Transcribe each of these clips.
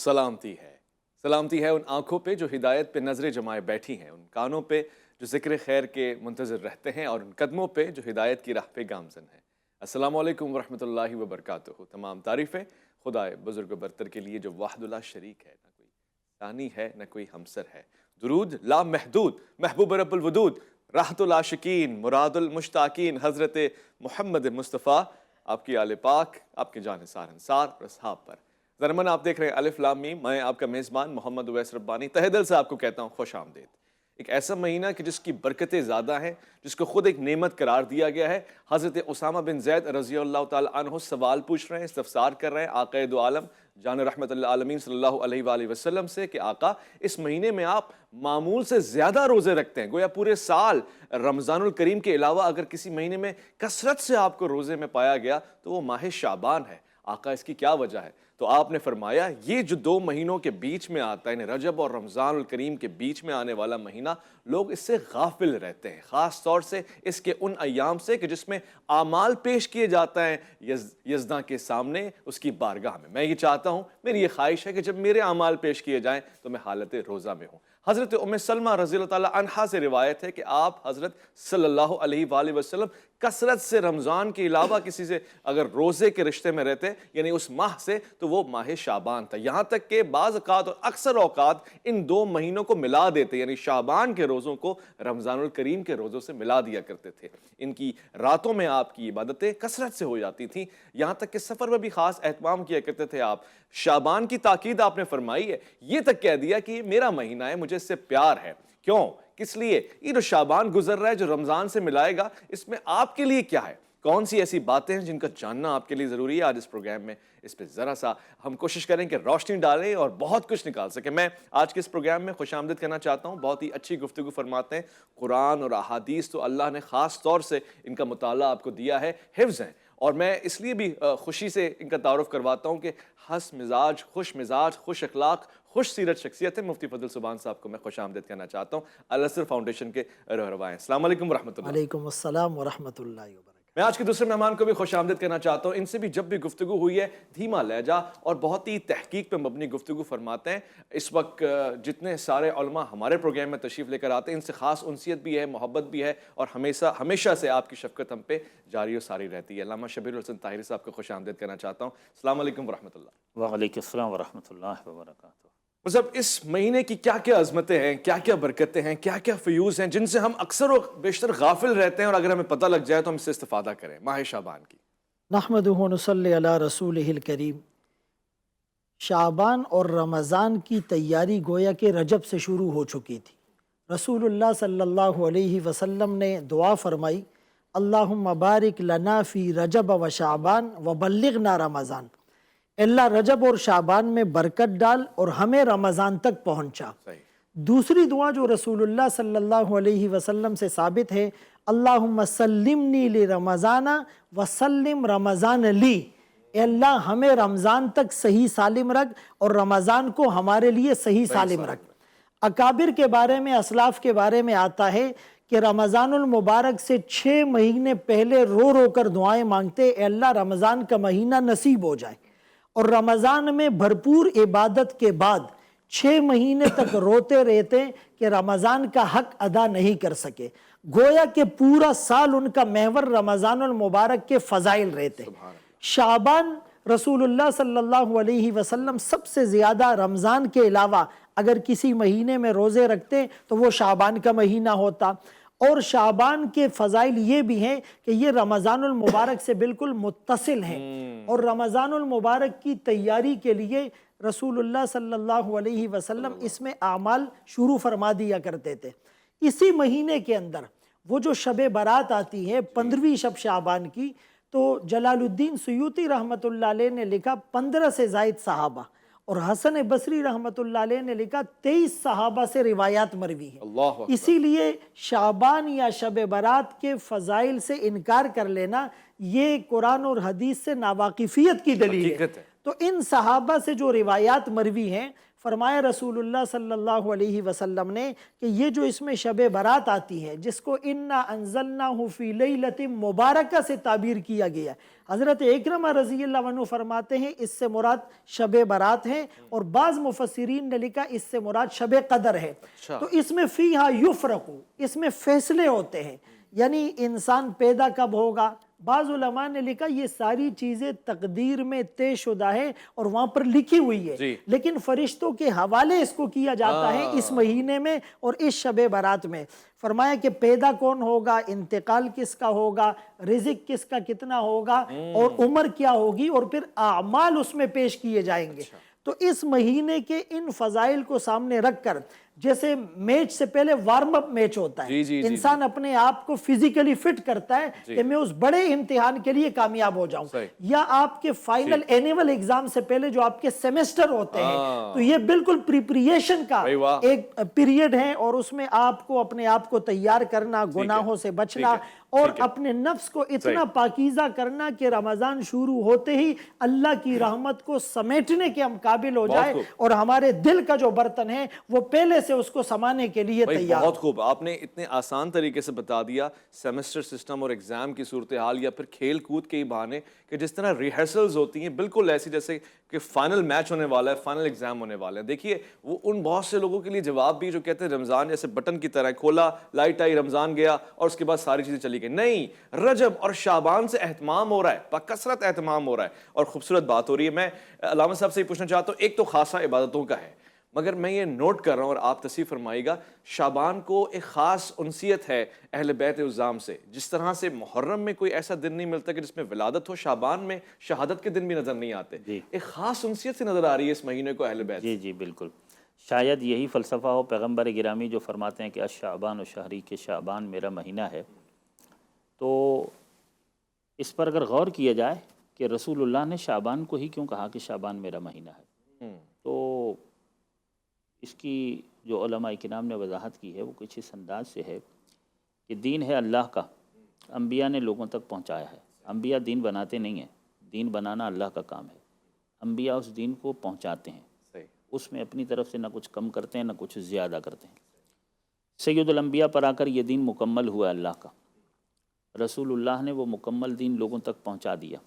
سلامتی ہے ان آنکھوں پہ جو ہدایت پہ نظریں جمائے بیٹھی ہیں، ان کانوں پہ جو ذکر خیر کے منتظر رہتے ہیں، اور ان قدموں پہ جو ہدایت کی راہ پہ گامزن ہیں۔ السلام علیکم ورحمۃ اللہ وبرکاتہ۔ تمام تعریفیں خدائے بزرگ و برتر کے لیے جو واحد لا شریک ہے، نہ کوئی ثانی ہے نہ کوئی ہمسر ہے۔ درود لا محدود محبوب رب الودود، راحت العاشقین مراد المشتاقین حضرت محمد مصطفیٰ، آپ کی آل پاک، آپ کے جانثار انصار اور اصحاب پر۔ ذرمن آپ دیکھ رہے ہیں الف لام میم، میں آپ کا میزبان محمد اویس ربانی تہہ دل سے آپ کو کہتا ہوں خوش آمدید۔ ایک ایسا مہینہ کہ جس کی برکتیں زیادہ ہیں، جس کو خود ایک نعمت قرار دیا گیا ہے۔ حضرت اسامہ بن زید رضی اللہ تعالی عنہ سوال پوچھ رہے ہیں، استفسار کر رہے ہیں آقا دو عالم جان رحمت اللہ عالمین صلی اللہ علیہ وآلہ وسلم سے کہ آقا اس مہینے میں آپ معمول سے زیادہ روزے رکھتے ہیں، گویا پورے سال رمضان الکریم کے علاوہ اگر کسی مہینے میں کثرت سے آپ کو روزے میں پایا گیا تو وہ ماہ شعبان ہے۔ آقا اس کی کیا وجہ ہے؟ تو آپ نے فرمایا یہ جو دو مہینوں کے بیچ میں آتا ہے، یعنی رجب اور رمضان الکریم کے بیچ میں آنے والا مہینہ، لوگ اس سے غافل رہتے ہیں، خاص طور سے اس کے ان ایام سے کہ جس میں اعمال پیش کیے جاتا ہے یزداں کے سامنے، اس کی بارگاہ میں۔ میں یہ چاہتا ہوں، میری یہ خواہش ہے کہ جب میرے اعمال پیش کیے جائیں تو میں حالت روزہ میں ہوں۔ حضرت ام سلمہ رضی اللہ تعالیٰ عنہا سے روایت ہے کہ آپ حضرت صلی اللہ علیہ وآلہ وسلم کثرت سے رمضان کے علاوہ کسی سے اگر روزے کے رشتے میں رہتے، یعنی اس ماہ سے، تو وہ ماہ شعبان تھا۔ یہاں تک کہ بعض اوقات اور اکثر اوقات ان دو مہینوں کو ملا دیتے، یعنی شعبان کے روزوں کو رمضان الکریم کے روزوں سے ملا دیا کرتے تھے۔ ان کی راتوں میں آپ کی عبادتیں کثرت سے ہو جاتی تھیں، یہاں تک کہ سفر میں بھی خاص اہتمام کیا کرتے تھے آپ۔ شعبان کی تاکید آپ نے فرمائی ہے، یہ تک کہہ دیا کہ یہ میرا مہینہ ہے، مجھے اس سے پیار ہے۔ کیوں؟ کس لیے؟ یہ جو شعبان گزر رہا ہے، جو رمضان سے ملائے گا، اس میں آپ کے لیے کیا ہے؟ کون سی ایسی باتیں ہیں جن کا جاننا آپ کے لیے ضروری ہے؟ آج اس پروگرام میں اس پہ ذرا سا ہم کوشش کریں کہ روشنی ڈالیں اور بہت کچھ نکال سکیں۔ میں آج کے اس پروگرام میں خوش آمدید کرنا چاہتا ہوں، بہت ہی اچھی گفتگو فرماتے ہیں۔ قرآن اور احادیث تو اللہ نے خاص طور سے ان کا مطالعہ آپ کو دیا ہے، حفظ ہیں، اور میں اس لیے بھی خوشی سے ان کا تعارف کرواتا ہوں کہ ہنس مزاج، خوش اخلاق، خوش سیرت شخصیت ہے۔ مفتی فضل سبحان صاحب کو میں خوش آمدید کہنا چاہتا ہوں، الازہر فاؤنڈیشن کے رہنمائیں۔ السلام علیکم ورحمۃ اللہ۔ وعلیکم السلام ورحمۃ اللہ وبرکاتہ۔ میں آج کے دوسرے مہمان کو بھی خوش آمدید کرنا چاہتا ہوں۔ ان سے بھی جب بھی گفتگو ہوئی ہے، دھیما لہجہ اور بہت ہی تحقیق پہ مبنی گفتگو فرماتے ہیں۔ اس وقت جتنے سارے علماء ہمارے پروگرام میں تشریف لے کر آتے ہیں، ان سے خاص انسیت بھی ہے، محبت بھی ہے، اور ہمیشہ سے آپ کی شفقت ہم پہ جاری و ساری رہتی ہے۔ علامہ شبیر الحسن طاہری صاحب کو خوش آمدید کرنا چاہتا ہوں۔ السلام علیکم ورحمۃ اللہ۔ وعلیکم السلام ورحمۃ اللہ وبرکاتہ۔ مطلب اس مہینے کی کیا کیا عظمتیں ہیں، کیا کیا برکتیں ہیں، کیا کیا فیوز ہیں جن سے ہم اکثر و بیشتر غافل رہتے ہیں، اور اگر ہمیں پتہ لگ جائے تو ہم اس سے استفادہ کریں؟ ماہ شعبان کی نحمدہ و نصلی علی رسولہ الکریم۔ شعبان اور رمضان کی تیاری گویا کہ رجب سے شروع ہو چکی تھی۔ رسول اللہ صلی اللہ علیہ وسلم نے دعا فرمائی، اللہم بارک لنا فی رجب و شعبان و بلغنا رمضان۔ اللہ رجب اور شعبان میں برکت ڈال اور ہمیں رمضان تک پہنچا۔ دوسری دعا جو رسول اللہ صلی اللہ علیہ وسلم سے ثابت ہے، اللہم سلمنی لرمضان وسلم رمضان لی۔ اے اللہ ہمیں رمضان تک صحیح سالم رکھ اور رمضان کو ہمارے لیے صحیح سالم رکھ۔ اکابر کے بارے میں، اسلاف کے بارے میں آتا ہے کہ رمضان المبارک سے 6 مہینے پہلے رو رو کر دعائیں مانگتے، اے اللہ رمضان کا مہینہ نصیب ہو جائے، اور رمضان میں بھرپور عبادت کے بعد 6 مہینے تک روتے رہتے کہ رمضان کا حق ادا نہیں کر سکے۔ گویا کہ پورا سال ان کا محور رمضان المبارک کے فضائل رہتے۔ شعبان رسول اللہ صلی اللہ علیہ وسلم سب سے زیادہ رمضان کے علاوہ اگر کسی مہینے میں روزے رکھتے تو وہ شعبان کا مہینہ ہوتا۔ اور شعبان کے فضائل یہ بھی ہیں کہ یہ رمضان المبارک سے بالکل متصل ہیں، اور رمضان المبارک کی تیاری کے لیے رسول اللہ صلی اللہ علیہ وسلم اس میں اعمال شروع فرما دیا کرتے تھے۔ اسی مہینے کے اندر وہ جو شب برات آتی ہے 15ویں شب شعبان کی، تو جلال الدین سیوطی رحمۃ اللہ علیہ نے لکھا 15 سے زائد صحابہ، اور حسن بصری رحمۃ اللہ علیہ نے لکھا 23 صحابہ سے روایات مروی ہیں۔ اسی لیے شعبان یا شب برات کے فضائل سے انکار کر لینا یہ قرآن اور حدیث سے ناواقفیت کی دلیل ہے۔ تو ان صحابہ سے جو روایات مروی ہیں، فرمایا رسولullah صلی اللہ علیہ وسلم نے کہ یہ جو اس میں شب برات آتی ہے، جس کو انا انزلناہ فی لیلۃ مبارکہ سے تعبیر کیا گیا، حضرت اکرمہ رضی اللہ عنہ فرماتے ہیں اس سے مراد شب برات ہے، اور بعض مفسرین نے لکھا اس سے مراد شب قدر ہے۔ تو اس میں فیہا یفرق، اس میں فیصلے ہوتے ہیں، یعنی انسان پیدا کب ہوگا۔ بعض علماء نے لکھا یہ ساری چیزیں تقدیر میں طے شدہ ہے اور وہاں پر لکھی ہوئی ہے، لیکن فرشتوں کے حوالے اس کو کیا جاتا ہے اس مہینے میں اور اس شب برات میں۔ فرمایا کہ پیدا کون ہوگا، انتقال کس کا ہوگا، رزق کس کا کتنا ہوگا، اور عمر کیا ہوگی، اور پھر اعمال اس میں پیش کیے جائیں گے۔ تو اس مہینے کے ان فضائل کو سامنے رکھ کر، جیسے میچ سے پہلے وارم اپ میچ ہوتا ہے، انسان اپنے آپ کو فزیکلی فٹ کرتا ہے کہ میں اس بڑے امتحان کے لیے کامیاب ہو جاؤں، یا آپ کے فائنل اینیول ایگزام سے پہلے جو آپ کے سیمیسٹر ہوتے ہیں، تو یہ بالکل پریپریشن کا ایک پیریڈ ہے، اور اس میں آپ کو اپنے آپ کو تیار کرنا، گناہوں سے بچنا، اور اپنے نفس کو اتنا پاکیزہ کرنا کہ رمضان شروع ہوتے ہی اللہ کی رحمت کو سمیٹنے کے ہم قابل ہو جائے، اور ہمارے دل کا جو برتن ہے وہ پہلے سے اس کو سمانے کے لیے تیار۔ بہت خوب، آپ نے اتنے آسان طریقے سے بتا دیا سیمسٹر سسٹم اور ایگزام کی صورتحال، یا پھر کھیل کود کے ہی بہانے، کہ جس طرح ریہرسلز ہوتی ہیں بالکل ایسی جیسے کہ فائنل میچ ہونے والا ہے، فائنل ایگزام ہونے والے ہیں۔ دیکھیے وہ ان بہت سے لوگوں کے لیے جواب بھی جو کہتے ہیں رمضان جیسے بٹن کی طرح کھولا، لائٹ آئی، رمضان گیا اور اس کے بعد ساری چیزیں چلی گئی، نہیں، رجب اور شعبان سے اہتمام ہو رہا ہے، بکثرت اہتمام ہو رہا ہے، اور خوبصورت بات ہو رہی ہے۔ میں علامہ صاحب سے یہ پوچھنا چاہتا ہوں، ایک تو خاصہ عبادتوں کا ہے، مگر میں یہ نوٹ کر رہا ہوں اور آپ تصحیح فرمائیے گا، شعبان کو ایک خاص انسیت ہے اہل بیت عظام سے، جس طرح سے محرم میں کوئی ایسا دن نہیں ملتا کہ جس میں ولادت ہو، شعبان میں شہادت کے دن بھی نظر نہیں آتے، ایک خاص انسیت سے نظر آ رہی ہے اس مہینے کو اہل بیت۔ جی بالکل، شاید یہی فلسفہ ہو پیغمبر گرامی جو فرماتے ہیں کہ الشعبان و شہری، کہ شعبان میرا مہینہ ہے۔ تو اس پر اگر غور کیا جائے کہ رسول اللہ نے شعبان کو ہی کیوں کہا کہ شعبان میرا مہینہ ہے، تو اس کی جو علماء کرام نے وضاحت کی ہے وہ کچھ اس انداز سے ہے کہ دین ہے اللہ کا، انبیاء نے لوگوں تک پہنچایا ہے، انبیاء دین بناتے نہیں ہیں، دین بنانا اللہ کا کام ہے، انبیاء اس دین کو پہنچاتے ہیں، اس میں اپنی طرف سے نہ کچھ کم کرتے ہیں نہ کچھ زیادہ کرتے ہیں۔ سید الانبیاء پر آ کر یہ دین مکمل ہوا اللہ کا، رسول اللہ نے وہ مکمل دین لوگوں تک پہنچا دیا۔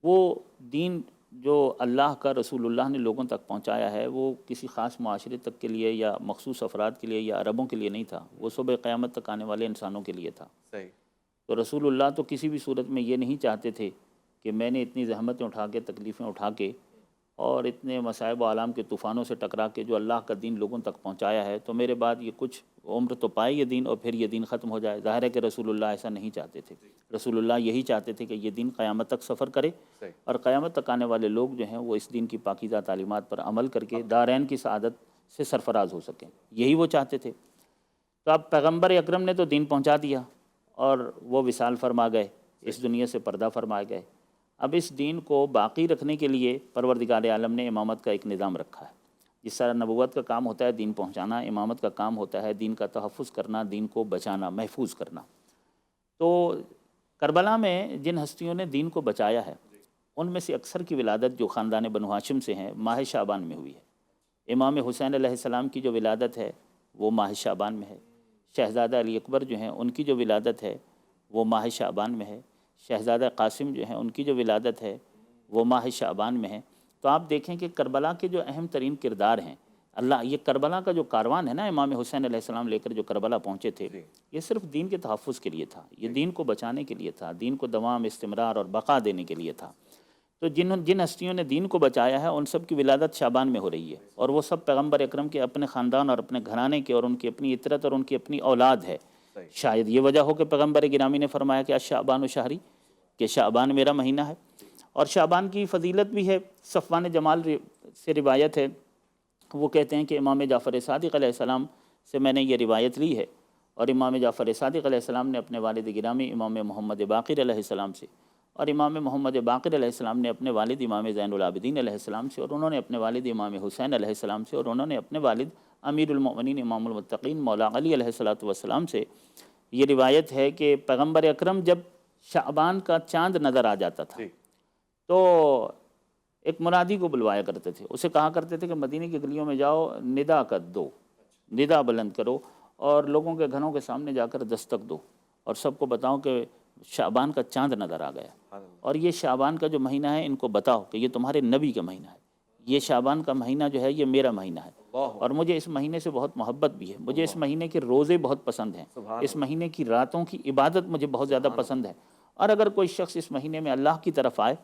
وہ دین جو اللہ کا رسول اللہ نے لوگوں تک پہنچایا ہے وہ کسی خاص معاشرے تک کے لیے یا مخصوص افراد کے لیے یا عربوں کے لیے نہیں تھا، وہ صبح قیامت تک آنے والے انسانوں کے لیے تھا۔ تو رسول اللہ تو کسی بھی صورت میں یہ نہیں چاہتے تھے کہ میں نے اتنی زحمتیں اٹھا کے، تکلیفیں اٹھا کے، اور اتنے مصائب و آلام کے طوفانوں سے ٹکرا کے جو اللہ کا دین لوگوں تک پہنچایا ہے، تو میرے بعد یہ کچھ عمر تو پائے یہ دین اور پھر یہ دین ختم ہو جائے۔ ظاہر ہے کہ رسول اللہ ایسا نہیں چاہتے تھے، رسول اللہ یہی چاہتے تھے کہ یہ دین قیامت تک سفر کرے، اور قیامت تک آنے والے لوگ جو ہیں وہ اس دین کی پاکیزہ تعلیمات پر عمل کر کے دارین کی سعادت سے سرفراز ہو سکیں، یہی وہ چاہتے تھے۔ تو اب پیغمبر اکرم نے تو دین پہنچا دیا اور وہ وصال فرما گئے، اس دنیا سے پردہ فرما گئے۔ اب اس دین کو باقی رکھنے کے لیے پروردگار عالم نے امامت کا ایک نظام رکھا ہے۔ جس طرح نبوت کا کام ہوتا ہے دین پہنچانا، امامت کا کام ہوتا ہے دین کا تحفظ کرنا، دین کو بچانا، محفوظ کرنا۔ تو کربلا میں جن ہستیوں نے دین کو بچایا ہے ان میں سے اکثر کی ولادت جو خاندان بنو ہاشم سے ہیں ماہ شعبان میں ہوئی ہے۔ امام حسین علیہ السلام کی جو ولادت ہے وہ ماہ شعبان میں ہے۔ شہزادہ علی اکبر جو ہیں ان کی جو ولادت ہے وہ ماہ شعبان میں ہے۔ شہزادہ قاسم جو ہیں ان کی جو ولادت ہے وہ ماہ شعبان میں ہے۔ تو آپ دیکھیں کہ کربلا کے جو اہم ترین کردار ہیں، اللہ، یہ کربلا کا جو کاروان ہے نا، امام حسین علیہ السلام لے کر جو کربلا پہنچے تھے، یہ صرف دین کے تحفظ کے لیے تھا، یہ دین کو بچانے کے لیے تھا، دین کو دوام، استمرار اور بقا دینے کے لیے تھا۔ تو جن ہستیوں نے دین کو بچایا ہے ان سب کی ولادت شعبان میں ہو رہی ہے، اور وہ سب پیغمبر اکرم کے اپنے خاندان اور اپنے گھرانے کے، اور ان کی اپنی اطرت اور ان کی اپنی اولاد ہے۔ شاید یہ وجہ ہو کہ پیغمبر گرامی نے فرمایا کہ الشعبان و شہری، کہ شعبان میرا مہینہ ہے۔ اور شعبان کی فضیلت بھی ہے، صفوان جمال سے روایت ہے، وہ کہتے ہیں کہ امام جعفر صادق علیہ السلام سے میں نے یہ روایت لی ہے، اور امام جعفر صادق علیہ السلام نے اپنے والد گرامی امام محمد باقر علیہ السلام سے، اور امام محمد باقر علیہ السلام نے اپنے والد امام زین العابدین علیہ السلام سے، اور انہوں نے اپنے والد امام حسین علیہ السلام سے، اور انہوں نے اپنے والد امیر المؤمنین امام المتقین مولا علی علیہ السلام سے یہ روایت ہے کہ پیغمبر اکرم جب شعبان کا چاند نظر آ جاتا تھا تو ایک منادی کو بلوایا کرتے تھے، اسے کہا کرتے تھے کہ مدینے کی گلیوں میں جاؤ، ندا کر دو، ندا بلند کرو اور لوگوں کے گھروں کے سامنے جا کر دستک دو اور سب کو بتاؤ کہ شعبان کا چاند نظر آ گیا، اور یہ شعبان کا جو مہینہ ہے ان کو بتاؤ کہ یہ تمہارے نبی کا مہینہ ہے، یہ شعبان کا مہینہ جو ہے یہ میرا مہینہ ہے، اور مجھے اس مہینے سے بہت محبت بھی ہے، مجھے اس مہینے کے روزے بہت پسند ہیں، اس مہینے کی راتوں کی عبادت مجھے بہت زیادہ پسند ہے، اور اگر کوئی شخص اس مہینے میں اللہ کی طرف آئے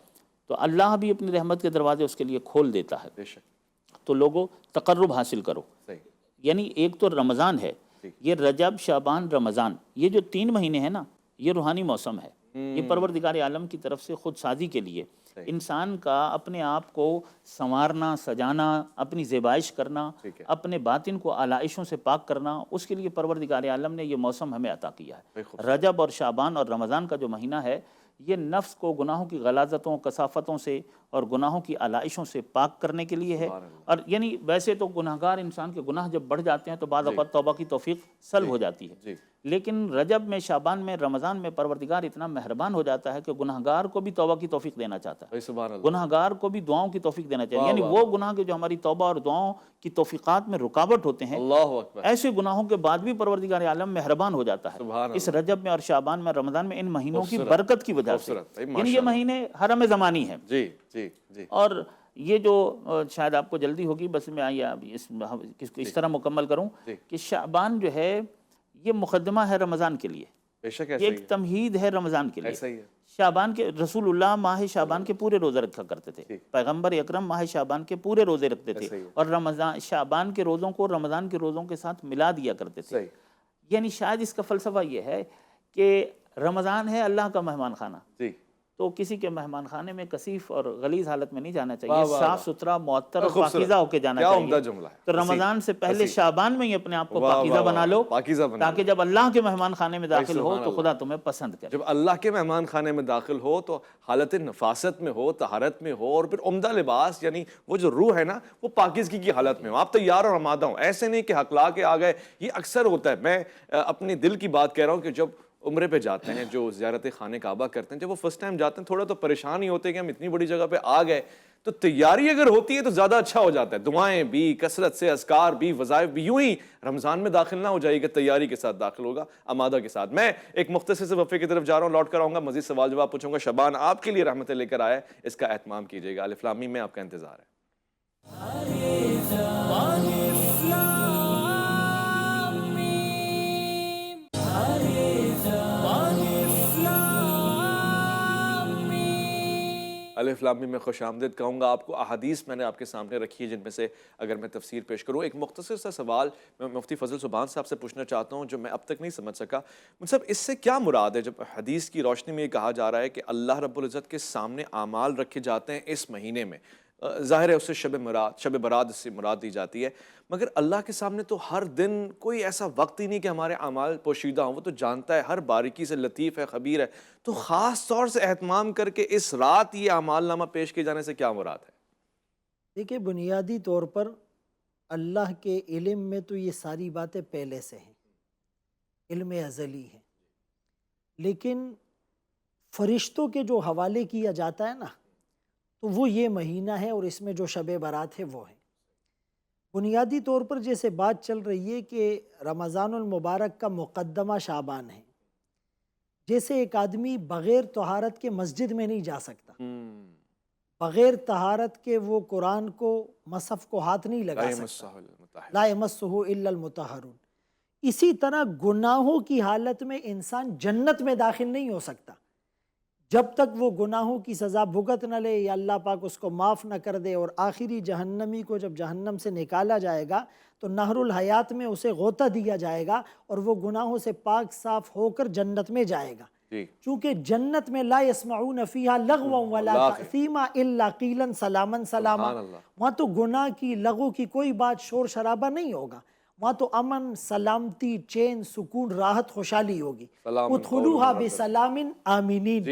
تو اللہ بھی اپنی رحمت کے دروازے اس کے لیے کھول دیتا ہے۔ بے شک، تو لوگوں تقرب حاصل کرو، صحیح، یعنی ایک تو رمضان ہے، یہ رجب، شعبان، رمضان، یہ جو 3 مہینے ہیں نا، یہ روحانی موسم ہے، یہ پروردگار عالم کی طرف سے خود سازی کے لیے انسان کا اپنے آپ کو سنوارنا، سجانا، اپنی زیبائش کرنا، اپنے باطن کو آلائشوں سے پاک کرنا، اس کے لیے پروردگار عالم نے یہ موسم ہمیں عطا کیا ہے۔ رجب اور شعبان اور رمضان کا جو مہینہ ہے یہ نفس کو گناہوں کی غلاظتوں، کثافتوں سے اور گناہوں کی علائشوں سے پاک کرنے کے لیے ہے، اور یعنی ویسے تو گناہگار انسان کے گناہ جب بڑھ جاتے ہیں تو بعض اوقات توبہ کی توفیق سلب ہو جاتی ہے، لیکن رجب میں، شعبان میں، رمضان میں پروردگار اتنا مہربان ہو جاتا ہے کہ گناہگار کو بھی توبہ کی توفیق دینا چاہتا ہے، گناہگار کو بھی دعاؤں کی توفیق دینا چاہیے، یعنی وہ گناہ کے جو ہماری توبہ اور دعاؤں کی توفیقات میں رکاوٹ ہوتے ہیں، ایسے گناہوں کے بعد بھی پروردگار عالم مہربان ہو جاتا ہے اس رجب میں اور شعبان میں، رمضان میں، ان مہینوں کی برکت کی وجہ سے، یعنی یہ مہینے حرم زمانی ہیں۔ جی جی جی، اور یہ جو شاید آپ کو جلدی ہوگی، بس میں اس طرح مکمل کروں کہ شعبان جو ہے یہ مقدمہ ہے رمضان کے لیے، بے شک یہ ایک تمہید ہے رمضان کے لیے۔ ایسا ہی ہے، شعبان کے رسول اللہ ماہ شعبان کے پورے روزے رکھا کرتے تھے، پیغمبر اکرم ماہ شعبان کے پورے روزے رکھتے تھے، اور رمضان شعبان کے روزوں کو رمضان کے روزوں کے ساتھ ملا دیا کرتے تھے، یعنی شاید اس کا فلسفہ یہ ہے کہ رمضان ہے اللہ کا مہمان خانہ، تو کسی کے مہمان خانے میں کثیف اور غلیظ حالت میں نہیں جانا چاہیے، صاف ستھرا، معطر اور پاکیزہ ہو کے جانا چاہیے۔ تو رمضان سے پہلے شعبان میں ہی اپنے آپ کو پاکیزہ بنا لو، تاکہ جب اللہ کے مہمان خانے میں داخل ہو تو خدا تمہیں پسند کرے۔ جب اللہ کے مہمان خانے میں داخل ہو تو حالت نفاست میں ہو، طہارت میں ہو، اور پھر عمدہ لباس، یعنی وہ جو روح ہے نا وہ پاکیزگی کی حالت میں ہو، آپ تیار اور آمادہ ہوں، ایسے نہیں کہ ہکلا کے آ گئے۔ یہ اکثر ہوتا ہے، میں اپنے دل کی بات کہہ رہا ہوں کہ جب عمرے پہ جاتے ہیں، جو زیارت خانہ کعبہ کرتے ہیں، جب وہ فرسٹ ٹائم جاتے ہیں تھوڑا تو پریشان ہی ہوتے ہیں کہ ہم اتنی بڑی جگہ پہ آ گئے، تو تیاری اگر ہوتی ہے تو زیادہ اچھا ہو جاتا ہے، دعائیں بھی، کثرت سے اذکار بھی، وظائف بھی، یوں ہی رمضان میں داخل نہ ہو جائے گا، تیاری کے ساتھ داخل ہوگا، آمادہ کے ساتھ۔ میں ایک مختصر سے وقفے کی طرف جا رہا ہوں، لوٹ کر آؤں گا، مزید سوال جواب پوچھوں گا۔ شعبان آپ کے لیے رحمتیں لے کر آیا ہے، اس کا اہتمام کیجیے گا۔ الف لام میم میں آپ کا انتظار ہے۔ الف لام میم میں خوش آمدید کہوں گا آپ کو۔ احادیث میں نے آپ کے سامنے رکھی ہے جن میں سے اگر میں تفسیر پیش کروں، ایک مختصر سا سوال میں مفتی فضل سبحان صاحب سے پوچھنا چاہتا ہوں جو میں اب تک نہیں سمجھ سکا۔ مطلب اس سے کیا مراد ہے جب حدیث کی روشنی میں یہ کہا جا رہا ہے کہ اللہ رب العزت کے سامنے اعمال رکھے جاتے ہیں اس مہینے میں، ظاہر ہے اس سے شب برات سے مراد دی جاتی ہے، مگر اللہ کے سامنے تو ہر دن کوئی ایسا وقت ہی نہیں کہ ہمارے اعمال پوشیدہ ہوں، وہ تو جانتا ہے، ہر باریکی سے لطیف ہے، خبیر ہے، تو خاص طور سے اہتمام کر کے اس رات یہ اعمال نامہ پیش کیے جانے سے کیا مراد ہے؟ دیکھیں، بنیادی طور پر اللہ کے علم میں تو یہ ساری باتیں پہلے سے ہیں، علم ازلی ہے، لیکن فرشتوں کے جو حوالے کیا جاتا ہے نا، تو وہ یہ مہینہ ہے اور اس میں جو شب برات ہے وہ ہے۔ بنیادی طور پر جیسے بات چل رہی ہے کہ رمضان المبارک کا مقدمہ شعبان ہے، جیسے ایک آدمی بغیر طہارت کے مسجد میں نہیں جا سکتا، بغیر طہارت کے وہ قرآن کو، مصحف کو ہاتھ نہیں لگا سکتا، لا یمسہ الا المطہرون۔ اسی طرح گناہوں کی حالت میں انسان جنت میں داخل نہیں ہو سکتا جب تک وہ گناہوں کی سزا بھگت نہ لے یا اللہ پاک اس کو معاف نہ کر دے، اور آخری جہنمی کو جب جہنم سے نکالا جائے گا تو نہر الحیات میں اسے غوطہ دیا جائے گا اور وہ گناہوں سے پاک صاف ہو کر جنت میں جائے گا۔ چونکہ جنت میں لا یسمعون فیہا لغوا ولا تأثیما الا قیلا سلاما سلاما، وہاں تو گناہ کی، لغو کی کوئی بات، شور شرابہ نہیں ہوگا، وہاں تو امن، سلامتی، چین، سکون، راحت، خوشحالی ہوگی۔ ادخلوها بسلام آمنین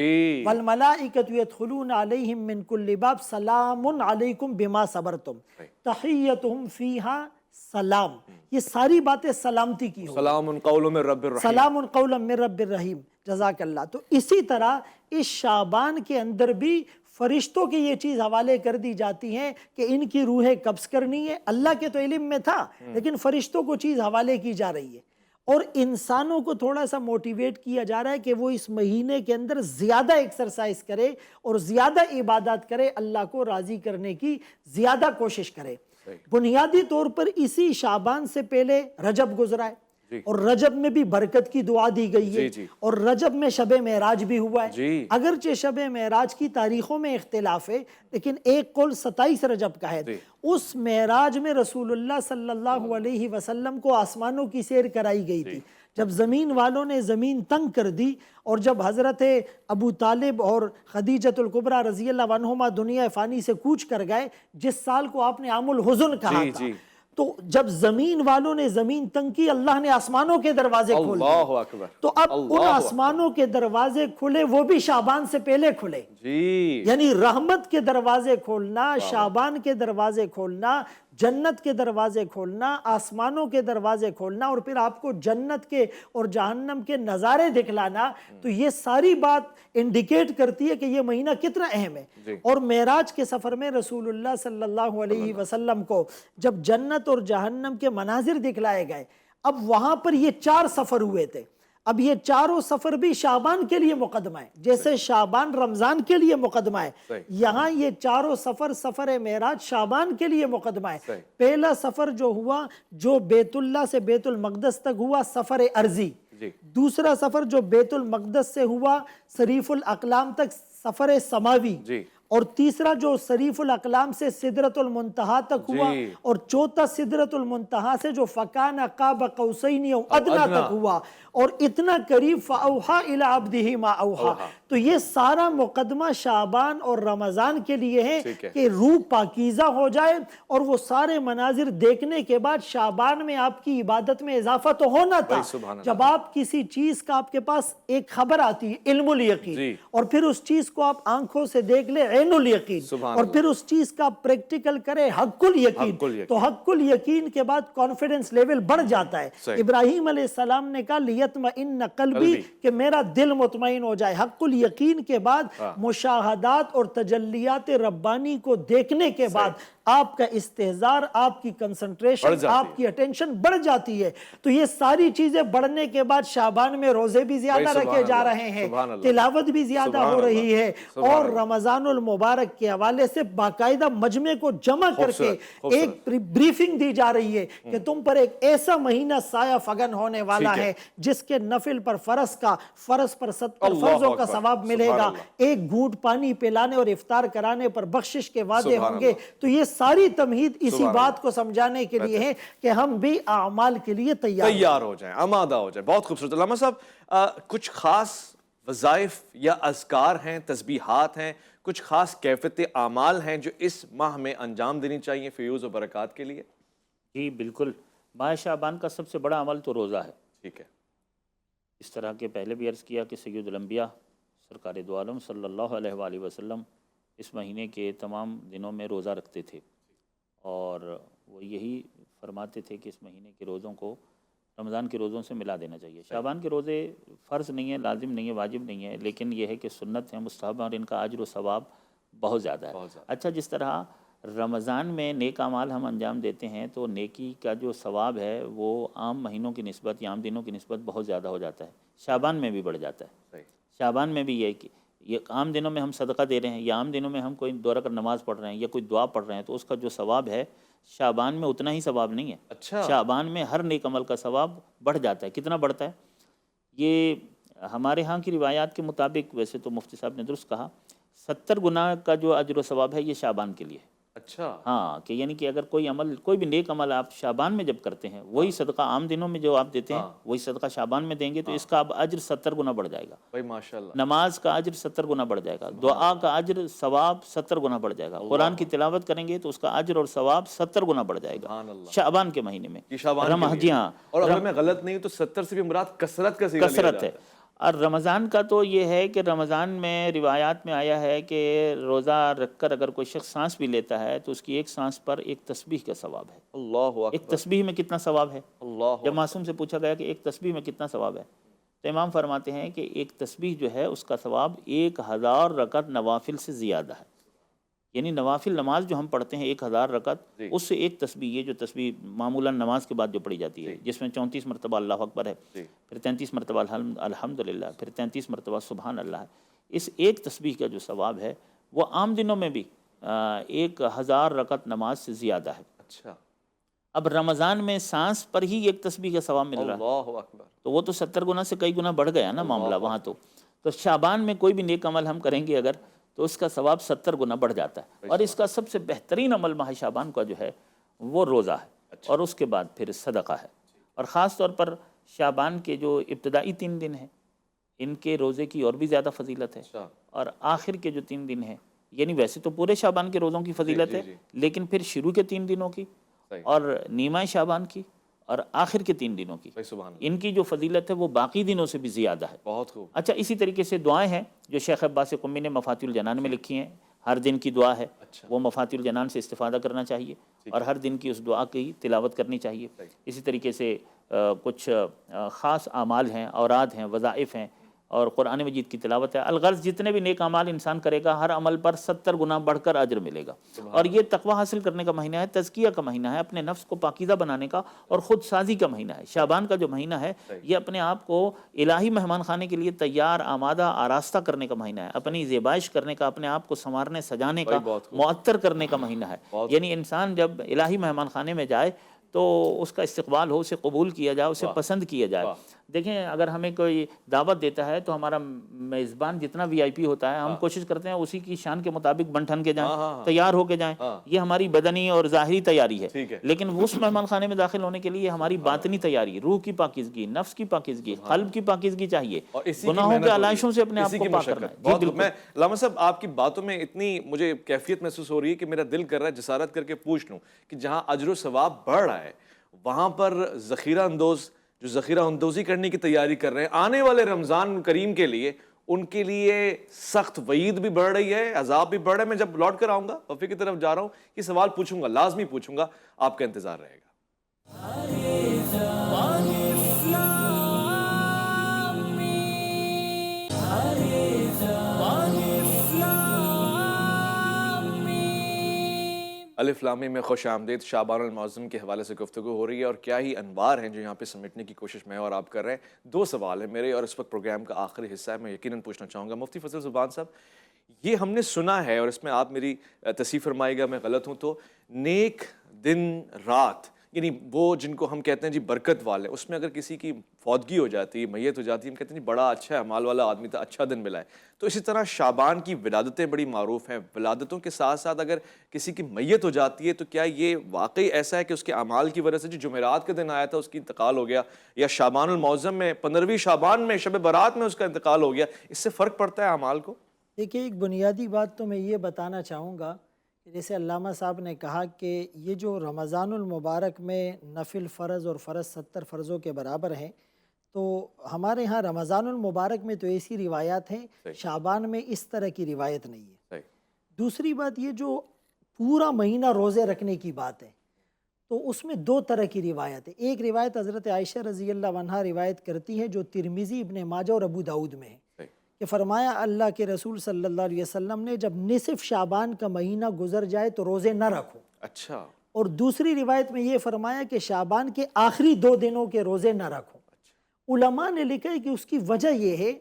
والملائکۃ یدخلون علیہم من کل باب سلام علیکم بما صبرتم تحیتہم فیہا سلام۔ یہ ساری باتیں سلامتی کی ہوگی، سلام قول من رب الرحیم، سلام قولا من رب الرحیم، جزاک اللہ۔ تو اسی طرح اس شعبان کے اندر بھی فرشتوں کی یہ چیز حوالے کر دی جاتی ہیں کہ ان کی روحیں قبض کرنی ہے. اللہ کے تو علم میں تھا لیکن فرشتوں کو چیز حوالے کی جا رہی ہے، اور انسانوں کو تھوڑا سا موٹیویٹ کیا جا رہا ہے کہ وہ اس مہینے کے اندر زیادہ ایکسرسائز کرے اور زیادہ عبادات کرے، اللہ کو راضی کرنے کی زیادہ کوشش کرے. بنیادی طور پر اسی شعبان سے پہلے رجب گزرا ہے، اور رجب میں بھی برکت کی دعا دی گئی ہے، اور رجب میں شب معراج بھی ہوا ہے. اگرچہ شب معراج کی تاریخوں میں اختلاف ہے لیکن ایک قول 27 رجب کا ہے. اس معراج میں رسول اللہ صلی اللہ علیہ وسلم کو آسمانوں کی سیر کرائی گئی تھی. جب زمین والوں نے زمین تنگ کر دی اور جب حضرت ابو طالب اور خدیجۃ الکبریٰ رضی اللہ عنہما دنیا فانی سے کوچ کر گئے، جس سال کو آپ نے عام الحزن کہا تھا، تو جب زمین والوں نے زمین تنگ کی، اللہ نے آسمانوں کے دروازے کھول دیے. اللہ اکبر. تو اب ان آسمانوں کے دروازے کھلے، وہ بھی شعبان سے پہلے کھلے. یعنی رحمت کے دروازے کھولنا، شعبان کے دروازے کھولنا، جنت کے دروازے کھولنا، آسمانوں کے دروازے کھولنا، اور پھر آپ کو جنت کے اور جہنم کے نظارے دکھلانا. تو یہ ساری بات انڈیکیٹ کرتی ہے کہ یہ مہینہ کتنا اہم ہے. اور معراج کے سفر میں رسول اللہ صلی اللہ علیہ وسلم کو جب جنت اور جہنم کے مناظر دکھلائے گئے، اب وہاں پر یہ 4 سفر ہوئے تھے. اب یہ چاروں سفر بھی شعبان کے لیے مقدمہ ہے، جیسے شعبان رمضان کے لیے مقدمہ ہے، یہاں یہ چاروں سفر سفر معراج شعبان کے لیے مقدمہ ہے. پہلا سفر جو ہوا، جو بیت اللہ سے بیت المقدس تک ہوا، سفر ارضی. دوسرا سفر جو بیت المقدس سے ہوا شریف الاقلام تک، سفر سماوی. اور تیسرا جو شریف الاقلام سے سدرۃ المنتہا تک ہوا، اور چوتھا سدرۃ المنتہا سے جو فکان قاب قوسین او ادنیٰ تک ہوا، اور اتنا قریب فاوحا الی عبدہ ما اوحا. تو یہ سارا مقدمہ شعبان اور رمضان کے لیے ہے کہ روح پاکیزہ ہو جائے، اور وہ سارے مناظر دیکھنے کے بعد شعبان میں آپ کی عبادت میں اضافہ تو ہونا تھا. جب آپ کسی چیز کا آپ کے پاس ایک خبر آتی ہے، علم الیقین، اور پھر اس چیز کو آپ آنکھوں سے دیکھ لیں، عین الیقین، اور پھر اس چیز کا پریکٹیکل کرے، حق الیقین. تو حق الیقین کے بعد کانفیڈنس لیول بڑھ جاتا ہے. ابراہیم علیہ السلام نے کہا لیطمئن قلبی، کہ میرا دل مطمئن ہو جائے. حق الیقین کے بعد مشاہدات اور تجلیات ربانی کو دیکھنے کے بعد آپ کا استحضار، آپ کی کنسنٹریشن، آپ کی اٹینشن بڑھ جاتی ہے. تو یہ ساری چیزیں بڑھنے کے بعد شعبان میں روزے بھی زیادہ رکھے جا رہے ہیں، تلاوت بھی زیادہ ہو رہی ہے، اور رمضان المبارک کے حوالے سے باقاعدہ مجمع کو جمع کر کے ایک بریفنگ دی جا رہی ہے کہ تم پر ایک ایسا مہینہ سایہ فگن ہونے والا ہے جس کے نفل پر فرض کا، فرض پر 70 فرضوں کا ثواب ملے گا، ایک گھونٹ پانی پلانے اور افطار کرانے پر بخشش کے وعدے ہوں گے. تو یہ ساری تمہید اسی بات کو سمجھانے کے لیے ہے کہ ہم بھی اعمال کے لیے تیار ہو جائیں، آمادہ ہو جائیں. بہت خوبصورت. علامہ صاحب، کچھ خاص وظائف یا اذکار ہیں، تسبیحات ہیں، کچھ خاص کیفیت اعمال ہیں جو اس ماہ میں انجام دینی چاہیے فیوز و برکات کے لیے؟ جی بالکل. ماہ شعبان کا سب سے بڑا عمل تو روزہ ہے. ٹھیک ہے. اس طرح کے پہلے بھی عرض کیا کہ سید الانبیاء سرکار دو عالم صلی اللہ علیہ وآلہ وسلم اس مہینے کے تمام دنوں میں روزہ رکھتے تھے، اور وہ یہی فرماتے تھے کہ اس مہینے کے روزوں کو رمضان کے روزوں سے ملا دینا چاہیے. شعبان کے روزے فرض نہیں ہیں، لازم نہیں ہے، واجب نہیں ہے، لیکن یہ ہے کہ سنت ہیں، مستحب ہیں، اور ان کا اجر و ثواب بہت زیادہ ہے. اچھا، جس طرح رمضان میں نیک اعمال ہم انجام دیتے ہیں تو نیکی کا جو ثواب ہے وہ عام مہینوں کی نسبت یا عام دنوں کی نسبت بہت زیادہ ہو جاتا ہے. شعبان میں بھی بڑھ جاتا ہے. شعبان میں بھی یہ کہ یہ عام دنوں میں ہم صدقہ دے رہے ہیں یا عام دنوں میں ہم کوئی 2 رکعت نماز پڑھ رہے ہیں یا کوئی دعا پڑھ رہے ہیں تو اس کا جو ثواب ہے شعبان میں اتنا ہی ثواب نہیں ہے. اچھا. شعبان میں ہر نیک عمل کا ثواب بڑھ جاتا ہے. کتنا بڑھتا ہے؟ یہ ہمارے ہاں کی روایات کے مطابق، ویسے تو مفتی صاحب نے درست کہا، 70 گنا کا جو اجر و ثواب ہے یہ شعبان کے لیے. اچھا. ہاں، کہ یعنی کہ اگر کوئی عمل، کوئی بھی نیک عمل آپ شعبان میں جب کرتے ہیں، وہی صدقہ عام دنوں میں جو آپ دیتے ہیں وہی صدقہ شعبان میں دیں گے تو اس کا اب اجر 70 گنا بڑھ جائے گا. بھائی ماشاءاللہ. نماز کا اجر 70 گنا بڑھ جائے گا. دعا کا اجر ثواب 70 گنا بڑھ جائے گا. قرآن کی تلاوت کریں گے تو اس کا اجر اور ثواب 70 گنا بڑھ جائے گا شعبان کے مہینے میں. جی ہاں. اور اگر میں غلط نہیں تو 70 سے بھی مراد کثرت کا صیغہ کثرت ہے. اور رمضان کا تو یہ ہے کہ رمضان میں روایات میں آیا ہے کہ روزہ رکھ کر اگر کوئی شخص سانس بھی لیتا ہے تو اس کی ایک سانس پر ایک تسبیح کا ثواب ہے. اللہ اکبر. ایک تسبیح میں کتنا ثواب ہے؟ اللہ. جب معصوم سے پوچھا گیا کہ ایک تسبیح میں کتنا ثواب ہے تو امام فرماتے ہیں کہ ایک تسبیح جو ہے اس کا ثواب 1000 رکعت نوافل سے زیادہ ہے. یعنی نوافل نماز جو ہم پڑھتے ہیں 1000 رکعت، اس سے ایک تسبیح، یہ جو تسبیح معمولاً نماز کے بعد جو پڑھی جاتی ہے جس میں 34 مرتبہ اللہ اکبر ہے، پھر 33 مرتبہ الحمدللہ، پھر 33 مرتبہ سبحان اللہ ہے، اس ایک تسبیح کا جو ثواب ہے وہ عام دنوں میں بھی 1000 رکعت نماز سے زیادہ ہے. اچھا، اب رمضان میں سانس پر ہی ایک تسبیح کا ثواب مل رہا ہے، اللہ اکبر. تو وہ تو 70 گنا سے کئی گنا بڑھ گیا نا معاملہ وہاں. تو شعبان میں کوئی بھی نیک عمل ہم کریں گے اگر، تو اس کا ثواب 70 گنا بڑھ جاتا ہے. اور اس کا سب سے بہترین عمل ماہ شعبان کا جو ہے وہ روزہ ہے، اور اس کے بعد پھر صدقہ ہے. اور خاص طور پر شعبان کے جو ابتدائی 3 دن ہیں ان کے روزے کی اور بھی زیادہ فضیلت ہے، اور آخر کے جو 3 دن ہیں، یعنی ویسے تو پورے شعبان کے روزوں کی فضیلت ہے، لیکن پھر شروع کے 3 دنوں کی اور نیمہ شعبان کی اور آخر کے 3 دنوں کی، ان کی جو فضیلت ہے وہ باقی دنوں سے بھی زیادہ ہے. بہت خوب. اچھا، اسی طریقے سے دعائیں ہیں جو شیخ عباس قمی نے مفاتیح الجنان میں لکھی ہیں. ہر دن کی دعا ہے، وہ مفاتیح الجنان سے استفادہ کرنا چاہیے اور ہر دن کی اس دعا کی تلاوت کرنی چاہیے. اسی طریقے سے کچھ خاص اعمال ہیں، اوراد ہیں، وظائف ہیں، اور قرآن مجید کی تلاوت ہے. الغرض جتنے بھی نیک اعمال انسان کرے گا ہر عمل پر 70 گنا بڑھ کر اجر ملے گا. اور یہ تقوی حاصل کرنے کا مہینہ ہے، تزکیہ کا مہینہ ہے، اپنے نفس کو پاکیزہ بنانے کا اور خود سازی کا مہینہ ہے. شعبان کا جو مہینہ ہے یہ اپنے آپ کو الہی مہمان خانے کے لیے تیار، آمادہ، آراستہ کرنے کا مہینہ ہے، اپنی زیبائش کرنے کا، اپنے آپ کو سنوارنے سجانے کا، معطر کرنے کا مہینہ ہے. یعنی انسان جب الہی مہمان خانے میں جائے تو اس کا استقبال ہو، اسے قبول کیا جائے، اسے پسند کیا جائے. دیکھیں، اگر ہمیں کوئی دعوت دیتا ہے تو ہمارا میزبان جتنا وی آئی پی ہوتا ہے ہم کوشش کرتے ہیں اسی کی شان کے مطابق بن ٹھن کے جائیں، تیار ہو کے جائیں. یہ ہماری بدنی اور ظاہری تیاری ہے. لیکن اس مہمان خانے میں داخل ہونے کے لیے ہماری باطنی تیاری، روح کی پاکیزگی، نفس کی پاکیزگی، قلب کی پاکیزگی چاہیے. گناہوں کے علائشوں سے اپنے آپ کو پاک کرنا ہے. میں علامہ صاحب آپ کی باتوں میں اتنی مجھے کیفیت محسوس ہو رہی ہے کہ میرا دل کر رہا ہے جسارت کر کے پوچھ لوں کہ جہاں اجر و ثواب بڑھ رہا ہے وہاں پر ذخیرہ اندوز جو ذخیرہ اندوزی کرنے کی تیاری کر رہے ہیں آنے والے رمضان کریم کے لیے، ان کے لیے سخت وعید بھی بڑھ رہی ہے، عذاب بھی بڑھ رہا ہے. میں جب لوٹ کر آؤں گا وفی کی طرف جا رہا ہوں یہ سوال پوچھوں گا، لازمی پوچھوں گا، آپ کا انتظار رہے گا. الف لام میم میں خوش آمدید. شعبان المعظم کے حوالے سے گفتگو ہو رہی ہے اور کیا ہی انوار ہیں جو یہاں پہ سمیٹنے کی کوشش میں اور آپ کر رہے ہیں. 2 سوال ہیں میرے اور اس وقت پروگرام کا آخری حصہ ہے. میں یقیناً پوچھنا چاہوں گا مفتی فضل زبان صاحب، یہ ہم نے سنا ہے اور اس میں آپ میری تصحیح فرمائے گا میں غلط ہوں تو، نیک دن رات یعنی وہ جن کو ہم کہتے ہیں جی برکت والے، اس میں اگر کسی کی فوتگی ہو جاتی ہے، میت ہو جاتی ہے، ہم کہتے ہیں جی بڑا اچھا ہے، مال والا آدمی تھا، اچھا دن ملا ہے. تو اسی طرح شعبان کی ولادتیں بڑی معروف ہیں. ولادتوں کے ساتھ ساتھ اگر کسی کی میت ہو جاتی ہے تو کیا یہ واقعی ایسا ہے کہ اس کے اعمال کی وجہ سے جو جمعرات کے دن آیا تھا اس کی انتقال ہو گیا، یا شعبان المعظم میں 15ویں شعبان میں شب برات میں اس کا انتقال ہو گیا، اس سے فرق پڑتا ہے اعمال کو؟ دیکھیے، ایک بنیادی بات تو میں یہ بتانا چاہوں گا کہ جیسے علامہ صاحب نے کہا کہ یہ جو رمضان المبارک میں نفل فرض اور فرض 70 فرضوں کے برابر ہیں، تو ہمارے ہاں رمضان المبارک میں تو ایسی روایات ہیں، شعبان میں اس طرح کی روایت نہیں ہے. دوسری بات یہ جو پورا مہینہ روزے رکھنے کی بات ہے تو اس میں 2 طرح کی روایت ہے. ایک روایت حضرت عائشہ رضی اللہ عنہا روایت کرتی ہے جو ترمذی، ابن ماجہ اور ابو داؤد میں ہے کہ فرمایا اللہ کے رسول صلی اللہ علیہ وسلم نے جب نصف شعبان کا مہینہ گزر جائے تو روزے نہ رکھو. اچھا. اور دوسری روایت میں یہ فرمایا کہ شعبان کے آخری 2 دنوں کے روزے نہ رکھو. علماء نے لکھا ہے کہ اس کی وجہ یہ ہے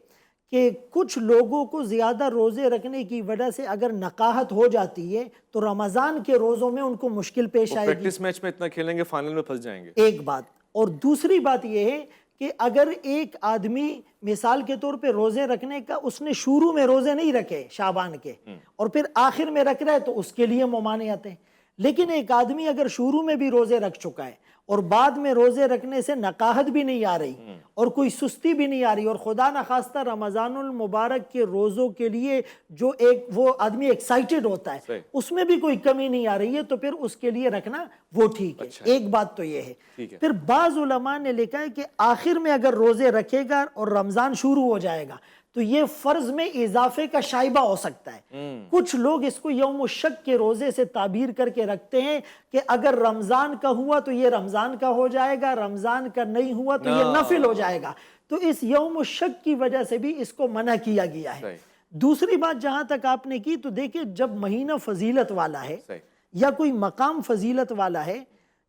کہ کچھ لوگوں کو زیادہ روزے رکھنے کی وجہ سے اگر نقاہت ہو جاتی ہے تو رمضان کے روزوں میں ان کو مشکل پیش آئے گی. پریکٹس میچ میں اتنا کھیلیں گے فائنل میں پھنس جائیں گے. ایک بات. اور دوسری بات یہ ہے کہ اگر ایک آدمی مثال کے طور پہ روزے رکھنے کا اس نے شروع میں روزے نہیں رکھے شعبان کے اور پھر آخر میں رکھ رہا ہے تو اس کے لیے ممانعت ہے. لیکن ایک آدمی اگر شروع میں بھی روزے رکھ چکا ہے اور بعد میں روزے رکھنے سے نقاہت بھی نہیں آ رہی اور کوئی سستی بھی نہیں آ رہی اور خدا نخواستہ رمضان المبارک کے روزوں کے لیے جو ایک وہ آدمی ایکسائٹڈ ہوتا ہے اس میں بھی کوئی کمی نہیں آ رہی ہے تو پھر اس کے لیے رکھنا وہ ٹھیک ہے. ایک بات تو یہ ہے. پھر بعض علماء نے لکھا ہے کہ آخر میں اگر روزے رکھے گا اور رمضان شروع ہو جائے گا تو یہ فرض میں اضافے کا شائبہ ہو سکتا ہے. کچھ لوگ اس کو یوم الشک کے روزے سے تعبیر کر کے رکھتے ہیں کہ اگر رمضان کا ہوا تو یہ رمضان کا ہو جائے گا، رمضان کا نہیں ہوا تو یہ نفل ہو جائے گا. تو اس یوم الشک کی وجہ سے بھی اس کو منع کیا گیا ہے۔ صحیح۔ دوسری بات جہاں تک آپ نے کی، تو دیکھیں جب مہینہ فضیلت والا ہے صحیح۔ یا کوئی مقام فضیلت والا ہے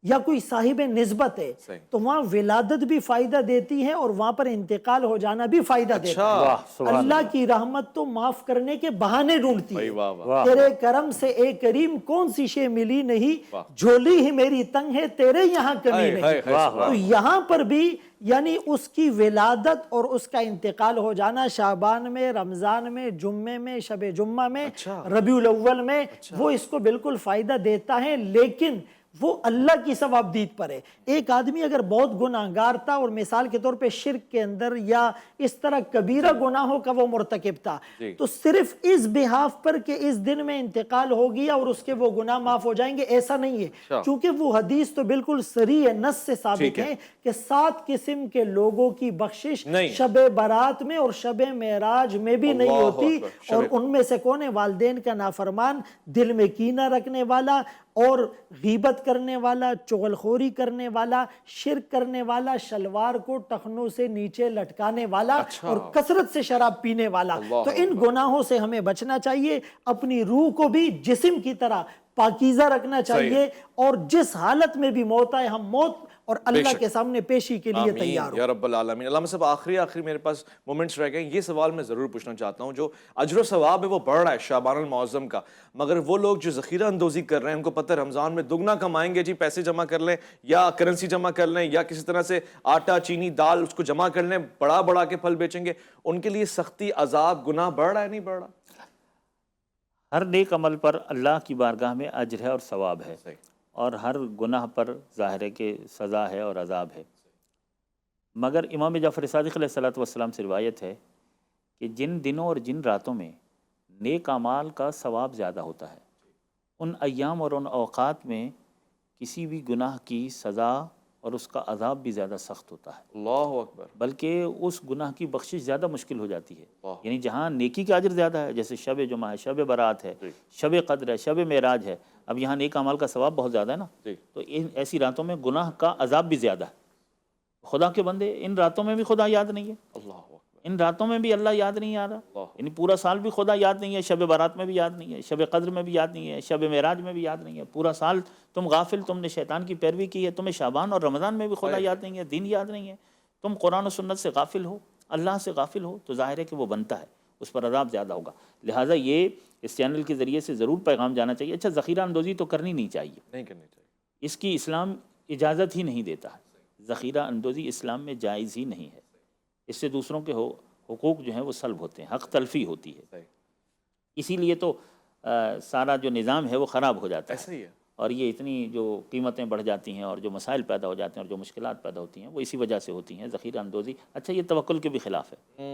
یا کوئی صاحب نسبت ہے، صحیح۔ تو وہاں ولادت بھی فائدہ دیتی ہے اور وہاں پر انتقال ہو جانا بھی فائدہ دیتا ہے۔ واہ سبحان اللہ کی رحمت تو معاف کرنے کے بہانے ڈھونڈتی ہے۔ واہ واہ۔ واہ تیرے کرم سے اے کریم کون سی شے ملی نہیں، جھولی ہی میری تنگ ہے تیرے یہاں کمی نہیں۔ تو یہاں پر بھی یعنی اس کی ولادت اور اس کا انتقال ہو جانا شعبان میں، رمضان میں، جمعے میں، شب جمعہ میں، ربیع الاول میں، وہ اس کو بالکل فائدہ دیتا ہے، لیکن وہ اللہ کی ثوابدید پر ہے۔ ایک آدمی اگر بہت گناہگار تھا اور مثال کے طور پہ شرک کے اندر یا اس طرح کبیرہ گناہوں کا وہ مرتکب تھا، تو صرف اس بحاف پر کہ اس دن میں انتقال ہو گیا اور اس کے وہ گناہ معاف ہو جائیں گے، ایسا نہیں ہے، چونکہ وہ حدیث تو بالکل صریح نص سے ثابت ہے کہ 7 قسم کے لوگوں کی بخشش شب برات میں اور شب معراج میں بھی نہیں ہوتی، اور ان میں سے کون ہے؟ والدین کا نافرمان، دل میں کینہ رکھنے والا اور غیبت کرنے والا، چغلخوری کرنے والا، شرک کرنے والا، شلوار کو ٹخنوں سے نیچے لٹکانے والا اور کثرت سے شراب پینے والا۔ تو ان گناہوں سے ہمیں بچنا چاہیے، اپنی روح کو بھی جسم کی طرح پاکیزہ رکھنا چاہیے، اور جس حالت میں بھی موت آئے ہم موت اور اللہ کے سامنے پیشی کے لیے تیار ہو۔ یا رب العالمین۔ علامہ صاحب آخری میرے پاس مومنٹس رہ گئے، یہ سوال میں ضرور پوچھنا چاہتا ہوں، جو اجر و ثواب ہے وہ بڑھ رہا ہے شعبان المعظم کا، مگر وہ لوگ جو ذخیرہ اندوزی کر رہے ہیں، ان کو پتہ ہے رمضان میں دگنا کمائیں گے، جی پیسے جمع کر لیں یا کرنسی جمع کر لیں یا کسی طرح سے آٹا چینی دال اس کو جمع کر لیں، بڑا کے پھل بیچیں گے، ان کے لیے سختی، عذاب، گناہ بڑھ رہا ہے نہیں بڑھ رہا؟ ہر نیک عمل پر اللہ کی بارگاہ میں اجر ہے اور ثواب ہے، اور ہر گناہ پر ظاہر ہے کہ سزا ہے اور عذاب ہے، مگر امام جعفر صادق علیہ السلام سے روایت ہے کہ جن دنوں اور جن راتوں میں نیک اعمال کا ثواب زیادہ ہوتا ہے، ان ایام اور ان اوقات میں کسی بھی گناہ کی سزا اور اس کا عذاب بھی زیادہ سخت ہوتا ہے، اللہ اکبر، بلکہ اس گناہ کی بخشش زیادہ مشکل ہو جاتی ہے۔ یعنی جہاں نیکی کا اجر زیادہ ہے، جیسے شب جمعہ ہے، شب برات ہے، شب قدر ہے، شب معراج ہے، اب یہاں نیک اعمال کا ثواب بہت زیادہ ہے نا، تو ان ایسی راتوں میں گناہ کا عذاب بھی زیادہ ہے۔ خدا کے بندے، ان راتوں میں بھی خدا یاد نہیں ہے، اللہ اکبر، ان راتوں میں بھی اللہ یاد نہیں آ رہا، یعنی پورا سال بھی خدا یاد نہیں ہے، شب برات میں بھی یاد نہیں ہے، شب قدر میں بھی یاد نہیں ہے، شب معراج میں بھی یاد نہیں ہے، پورا سال تم غافل، تم نے شیطان کی پیروی کی ہے، تمہیں شعبان اور رمضان میں بھی خدا یاد نہیں ہے، دین یاد نہیں ہے، تم قرآن و سنت سے غافل ہو، اللہ سے غافل ہو، تو ظاہر ہے کہ وہ بنتا ہے، اس پر عذاب زیادہ ہوگا۔ لہٰذا یہ اس چینل کے ذریعے سے ضرور پیغام جانا چاہیے۔ اچھا، ذخیرہ اندوزی تو کرنی نہیں چاہیے، نہیں کرنی چاہیے، اس کی اسلام اجازت ہی نہیں دیتا ہے، ذخیرہ اندوزی اسلام میں جائز ہی نہیں ہے، اس سے دوسروں کے حقوق جو ہیں وہ سلب ہوتے ہیں، حق تلفی ہوتی ہے، اسی لیے تو سارا جو نظام ہے وہ خراب ہو جاتا ہے، ایسا ہی ہے، اور یہ اتنی جو قیمتیں بڑھ جاتی ہیں اور جو مسائل پیدا ہو جاتے ہیں اور جو مشکلات پیدا ہوتی ہیں وہ اسی وجہ سے ہوتی ہیں، ذخیرہ اندوزی۔ اچھا، یہ توکل کے بھی خلاف ہے،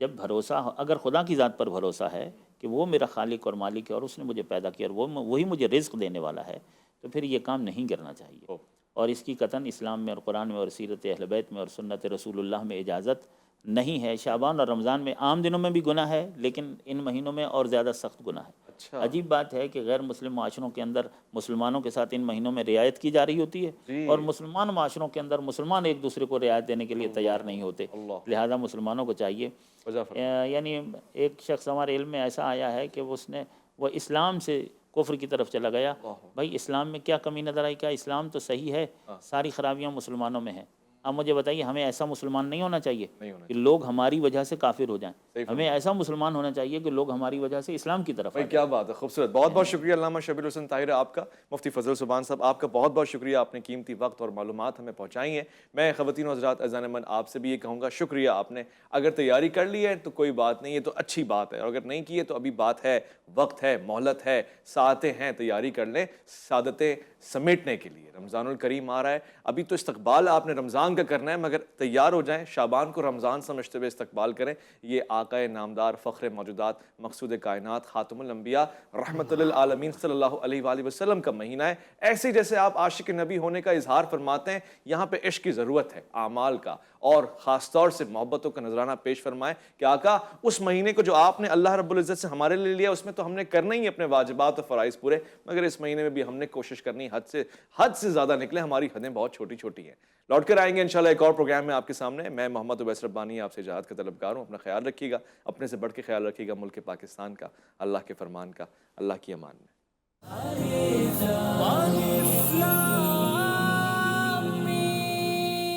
جب بھروسہ اگر خدا کی ذات پر بھروسہ ہے کہ وہ میرا خالق اور مالک ہے اور اس نے مجھے پیدا کیا اور وہی مجھے رزق دینے والا ہے، تو پھر یہ کام نہیں کرنا چاہیے، اور اس کی قطعاً اسلام میں اور قرآن میں اور سیرت اہل بیت میں اور سنت رسول اللہ میں اجازت نہیں ہے۔ شعبان اور رمضان میں عام دنوں میں بھی گناہ ہے، لیکن ان مہینوں میں اور زیادہ سخت گناہ ہے۔ عجیب بات ہے کہ غیر مسلم معاشروں کے اندر مسلمانوں کے ساتھ ان مہینوں میں رعایت کی جا رہی ہوتی ہے، اور مسلمان معاشروں کے اندر مسلمان ایک دوسرے کو رعایت دینے کے لیے تیار نہیں ہوتے، لہذا مسلمانوں کو چاہیے، یعنی ایک شخص ہمارے علم میں ایسا آیا ہے کہ وہ اسلام سے کفر کی طرف چلا گیا۔ بھائی اسلام میں کیا کمی نظر آئی؟ کیا اسلام تو صحیح ہے، ساری خرابیاں مسلمانوں میں ہیں؟ اب مجھے بتائیے، ہمیں ایسا مسلمان نہیں ہونا چاہیے کہ لوگ ہماری وجہ سے کافر ہو جائیں، ہمیں ایسا مسلمان ہونا چاہیے کہ لوگ ہماری وجہ سے اسلام کی طرف آئیں۔ کیا بات ہے، خوبصورت، بہت بہت شکریہ علامہ شبیر حسن طاہر آپ کا، مفتی فضل سبحان صاحب آپ کا بہت بہت شکریہ، آپ نے قیمتی وقت اور معلومات ہمیں پہنچائی ہیں۔ میں خواتین و حضرات اذان من آپ سے بھی یہ کہوں گا، شکریہ، آپ نے اگر تیاری کر لی ہے تو کوئی بات نہیں، یہ تو اچھی بات ہے، اور اگر نہیں کی ہے تو ابھی بات ہے، وقت ہے، مہلت ہے، ساعتیں ہیں، تیاری کر لیں سعادتیں سمیٹنے کے لیے۔ رمضان الکریم آ رہا ہے، ابھی تو استقبال آپ نے رمضان کا کرنا ہے، مگر تیار ہو جائیں، شعبان کو رمضان سمجھتے ہوئے استقبال کریں۔ یہ آقا نامدار، فخر موجودات، مقصود کائنات، خاتم الانبیاء، رحمت للعالمین صلی اللہ علیہ وآلہ وسلم کا مہینہ ہے۔ ایسے جیسے آپ عاشق نبی ہونے کا اظہار فرماتے ہیں، یہاں پہ عشق کی ضرورت ہے، اعمال کا، اور خاص طور سے محبتوں کا نذرانہ پیش فرمائیں کہ آقا اس مہینے کو جو آپ نے اللہ رب العزت سے ہمارے لیے لیا، اس میں تو ہم نے کرنا ہی اپنے واجبات اور فرائض پورے، مگر اس مہینے میں بھی ہم نے کوشش کرنی حد سے زیادہ نکلے، ہماری حدیں بہت چھوٹی چھوٹی ہیں۔ لوٹ کر آئیں گے گے انشاءاللہ ایک اور پروگرام میں آپ کے سامنے. میں محمد اویس ربانی آپ سے اجازت کا طلبگار ہوں. اپنا خیال رکھیے گا, اپنے سے بڑھ کے خیال رکھیے گا ملک پاکستان کا, اللہ کے فرمان کا. اللہ کی امان میں.